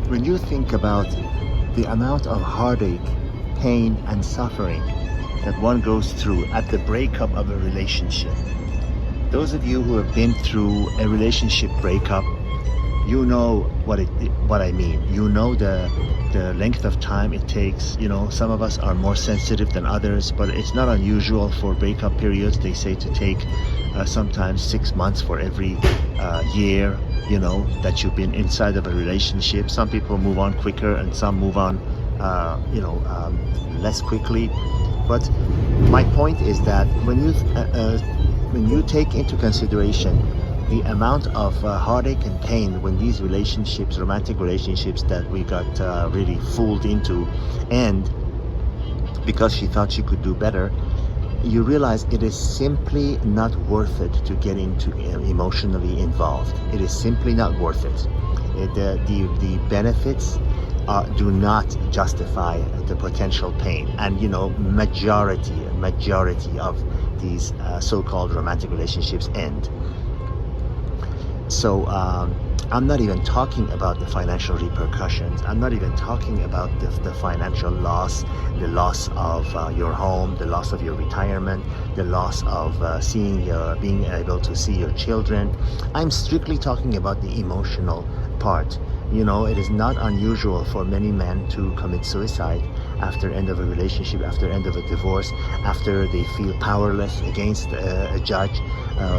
When you think about the amount of heartache, pain, and suffering that one goes through at the breakup of a relationship, those of you who have been through a relationship breakup, you know what I mean. You know the length of time it takes. You know, some of us are more sensitive than others, but it's not unusual for breakup periods. They say to take sometimes 6 months for every year, you know, that you've been inside of a relationship. Some people move on quicker and some move on less quickly. But my point is that when you take into consideration the amount of heartache and pain when these relationships, romantic relationships that we got really fooled into, and because she thought she could do better, you realize it is simply not worth it to get into emotionally involved. It is simply not worth it. The benefits do not justify the potential pain. And you know, majority of these so-called romantic relationships end. So I'm not even talking about the financial repercussions. I'm not even talking about the financial loss, the loss of your home, the loss of your retirement, the loss of being able to see your children. I'm strictly talking about the emotional part. You know, it is not unusual for many men to commit suicide after end of a relationship, after end of a divorce, after they feel powerless against a judge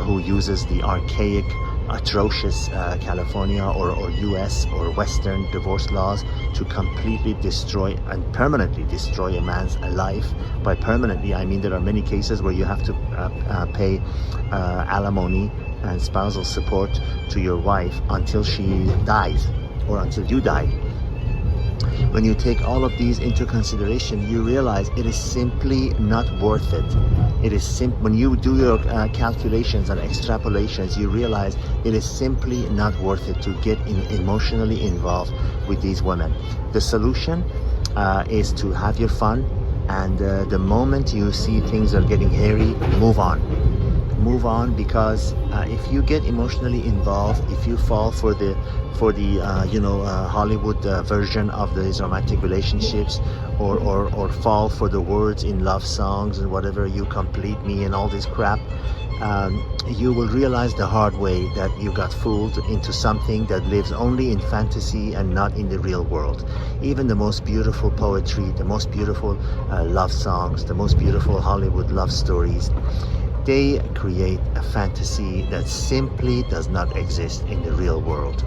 who uses the archaic, atrocious California or US or Western divorce laws to completely destroy and permanently destroy a man's life. By permanently, I mean there are many cases where you have to pay alimony and spousal support to your wife until she dies or until you die. When you take all of these into consideration, you realize it is simply not worth it. It is when you do your calculations and extrapolations, you realize it is simply not worth it to get emotionally involved with these women. The solution is to have your fun, and the moment you see things are getting hairy, move on. Move on, because if you get emotionally involved, if you fall for the Hollywood version of these romantic relationships, or fall for the words in love songs and whatever, you complete me and all this crap, you will realize the hard way that you got fooled into something that lives only in fantasy and not in the real world. Even the most beautiful poetry, the most beautiful love songs, the most beautiful Hollywood love stories, they create a fantasy that simply does not exist in the real world.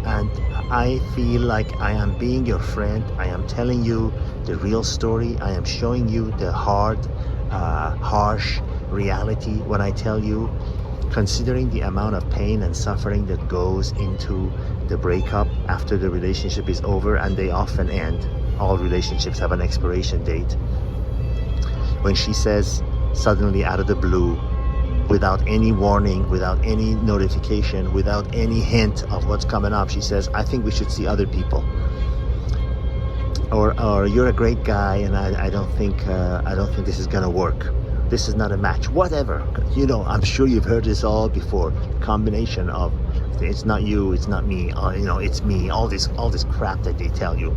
And I feel like I am being your friend. I am telling you the real story. I am showing you the hard, harsh reality when I tell you, considering the amount of pain and suffering that goes into the breakup after the relationship is over, and they often end. All relationships have an expiration date. When she says, suddenly out of the blue, without any warning, without any notification, without any hint of what's coming up, she says, I think we should see other people, or you're a great guy and I don't think this is gonna work, this is not a match, whatever. You know, I'm sure you've heard this all before. Combination of it's not you, it's not me, it's me, all this crap that they tell you.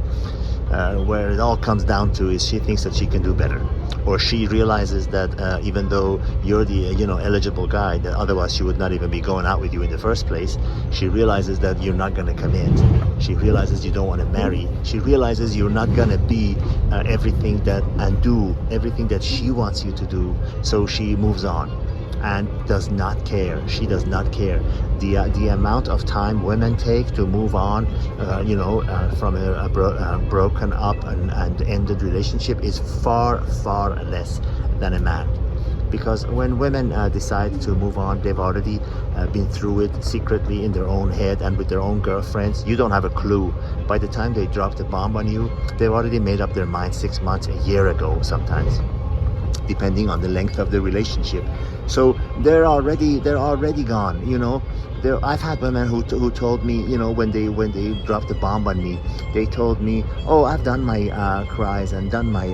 Where it all comes down to is she thinks that she can do better, or she realizes that even though you're the eligible guy, that otherwise she would not even be going out with you in the first place. She realizes that you're not going to commit. She realizes you don't want to marry. She realizes you're not going to be everything that and do everything that she wants you to do. So she moves on and does not care. She does not care. The amount of time women take to move on, from a broken up and ended relationship is far less than a man. Because when women decide to move on, they've already been through it secretly in their own head and with their own girlfriends. You don't have a clue. By the time they drop the bomb on you, they've already made up their mind 6 months, a year ago sometimes, depending on the length of the relationship. So they're already gone. I've had women who told me, you know, when they dropped the bomb on me, they told me, oh, I've done my cries and done my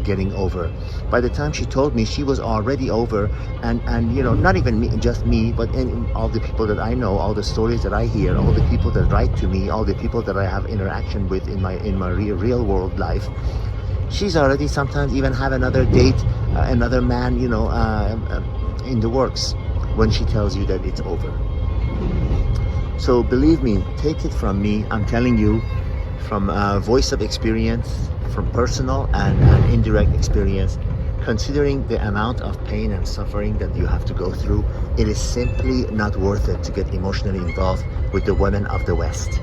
getting over. By the time she told me, she was already over, and you know, not even me, just me, but all the people that I know, all the stories that I hear, all the people that write to me, all the people that I have interaction with in my real world life. She's already sometimes even have another date, another man, you know, in the works when she tells you that it's over. So believe me, take it from me. I'm telling you, from voice of experience, from personal and indirect experience, considering the amount of pain and suffering that you have to go through, it is simply not worth it to get emotionally involved with the women of the West,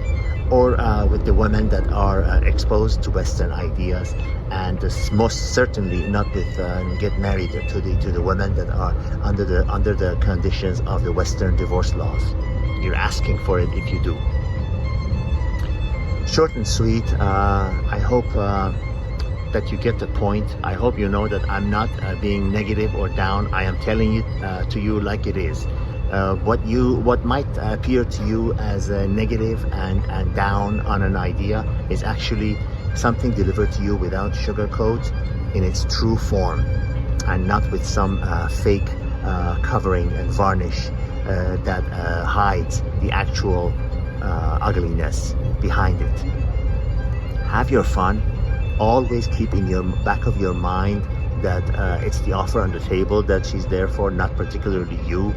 or with the women that are exposed to Western ideas, and most certainly not with get married to the women that are under the conditions of the Western divorce laws. You're asking for it if you do. Short and sweet. I hope that you get the point. I hope you know that I'm not being negative or down. I am telling it to you like it is. What might appear to you as negative and down on an idea is actually something delivered to you without sugarcoat, in its true form, and not with some fake covering and varnish that hides the actual ugliness behind it. Have your fun. Always keep in your back of your mind that it's the offer on the table that she's there for, not particularly you.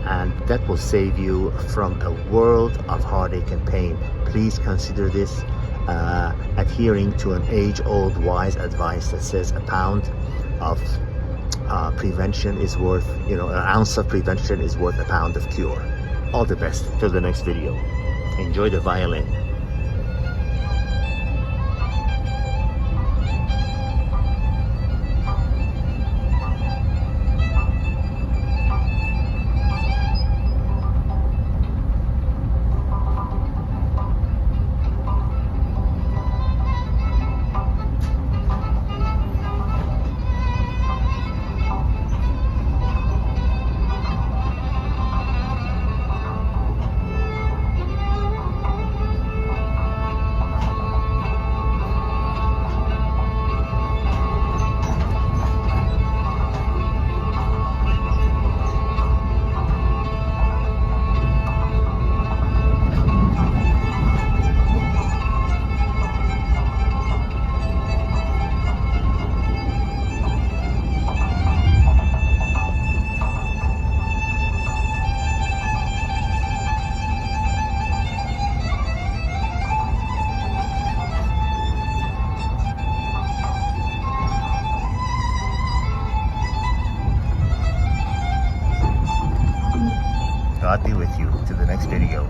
And that will save you from a world of heartache and pain. Please consider this, adhering to an age-old wise advice that says a pound of prevention is worth, you know, an ounce of prevention is worth a pound of cure. All the best till the next video. Enjoy the violin. God be with you. To the next video.